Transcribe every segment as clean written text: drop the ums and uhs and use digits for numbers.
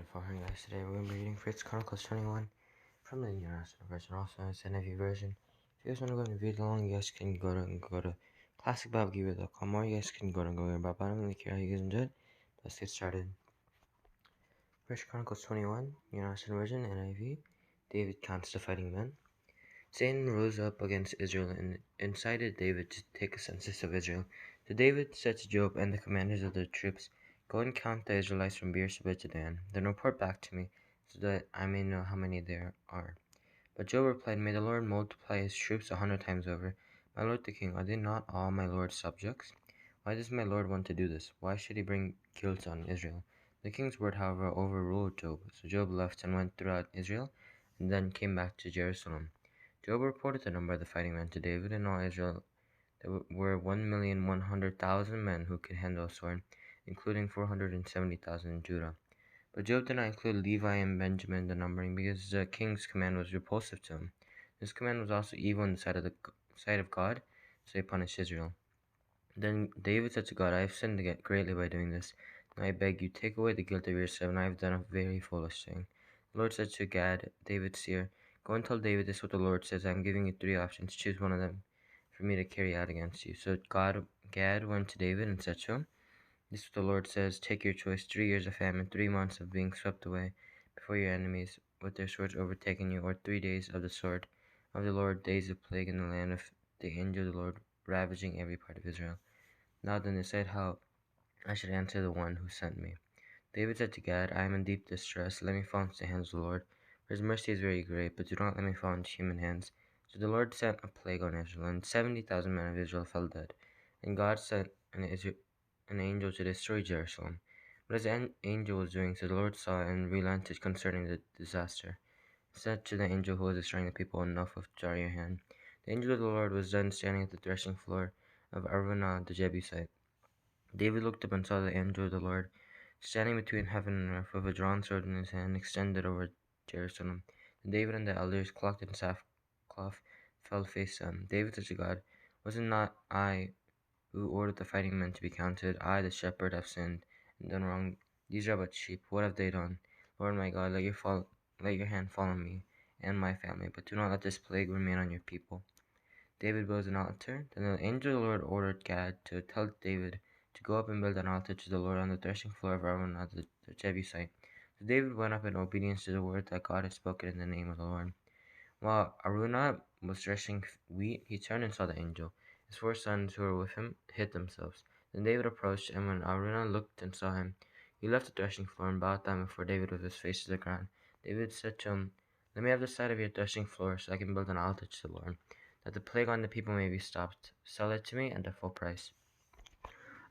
For her guys, today we're going to be reading Chronicles 21 from the International Version, also as NIV version. If you guys want to go and read along, you guys can go to classicbiblegiver.com, or you guys can go to Google. I'm really curious how you guys enjoyed. Let's get started. Chronicles 21, International Version, NIV. David counts the fighting men. Satan rose up against Israel and incited David to take a census of Israel. So David said to Joab and the commanders of the troops, "Go and count the Israelites from Beersheba to Dan. Then report back to me, so that I may know how many there are." But Joab replied, "May the Lord multiply his troops 100 times over. My lord the king, are they not all my lord's subjects? Why does my lord want to do this? Why should he bring guilt on Israel?" The king's word, however, overruled Joab. So Joab left and went throughout Israel, and then came back to Jerusalem. Joab reported the number of the fighting men to David. In all Israel there were 1,100,000 men who could handle a sword, including 470,000 in Judah. But Joab did not include Levi and Benjamin in the numbering, because the king's command was repulsive to him. This command was also evil in the sight of God, so he punished Israel. Then David said to God, "I have sinned greatly by doing this. Now I beg you, take away the guilt of your servant. I have done a very foolish thing." The Lord said to Gad, David's seer, "Go and tell David this is what the Lord says. I am giving you 3 options. Choose one of them for me to carry out against you." So Gad went to David and said to him, "This is what the Lord says. Take your choice: 3 years of famine, 3 months of being swept away before your enemies with their swords overtaking you, or 3 days of the sword of the Lord, days of plague in the land of the angel of the Lord, ravaging every part of Israel. Now then decide how I should answer the one who sent me." David said to Gad, "I am in deep distress. Let me fall into the hands of the Lord, for his mercy is very great, but do not let me fall into human hands." So the Lord sent a plague on Israel, and 70,000 men of Israel fell dead. And God sent an angel to destroy Jerusalem. But as the angel was doing so, the Lord saw and relented concerning the disaster. He said to the angel who was destroying the people, "Enough, withdraw your hand." The angel of the Lord was then standing at the threshing floor of Araunah the Jebusite. David looked up and saw the angel of the Lord standing between heaven and earth, with a drawn sword in his hand, extended over Jerusalem. Then David and the elders, cloaked in sackcloth, fell face down. David said to God, "Was it not I who ordered the fighting men to be counted? I, the shepherd, have sinned and done wrong. These are but sheep. What have they done? Lord my God, let your hand fall on me and my family, but do not let this plague remain on your people." David builds an altar. Then the angel of the Lord ordered Gad to tell David to go up and build an altar to the Lord on the threshing floor of Araunah the Jebusite. So David went up in obedience to the word that God had spoken in the name of the Lord. While Araunah was threshing wheat, he turned and saw the angel. His 4 sons who were with him hid themselves. Then David approached, and when Araunah looked and saw him, he left the threshing floor and bowed down before David with his face to the ground. David said to him, "Let me have the side of your threshing floor, so I can build an altar to the Lord, that the plague on the people may be stopped. Sell it to me at the full price."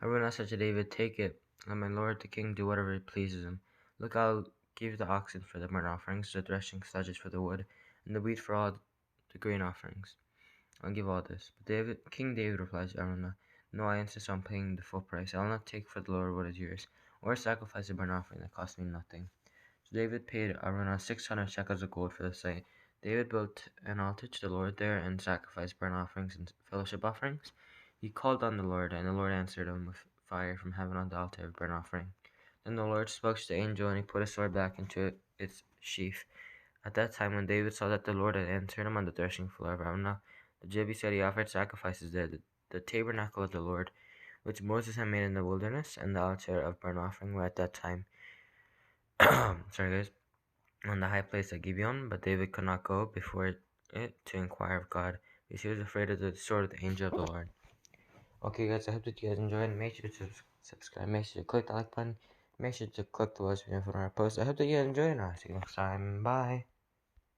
Araunah said to David, "Take it. Let my lord the king do whatever pleases him. Look, I'll give the oxen for the burnt offerings, the threshing sledges for the wood, and the wheat for all the grain offerings. I'll give all this." But King David replied to Araunah, "No, I insist on paying the full price. I will not take for the Lord what is yours, or sacrifice a burnt offering that cost me nothing." So David paid Araunah 600 shekels of gold for the site. David built an altar to the Lord there and sacrificed burnt offerings and fellowship offerings. He called on the Lord, and the Lord answered him with fire from heaven on the altar of burnt offering. Then the Lord spoke to the angel, and he put his sword back into its sheath. At that time, when David saw that the Lord had answered him on the threshing floor of Araunah the Jebusite, he offered sacrifices there. The tabernacle of the Lord, which Moses had made in the wilderness, and the altar of burnt offering were at that time on the high place at Gibeon, but David could not go before it to inquire of God, because he was afraid of the sword of the angel of the Lord. Okay guys, I hope that you guys enjoyed. Make sure to subscribe, make sure to click the like button, make sure to click the notification for our posts. I hope that you guys enjoyed, and I'll see you next time. Bye.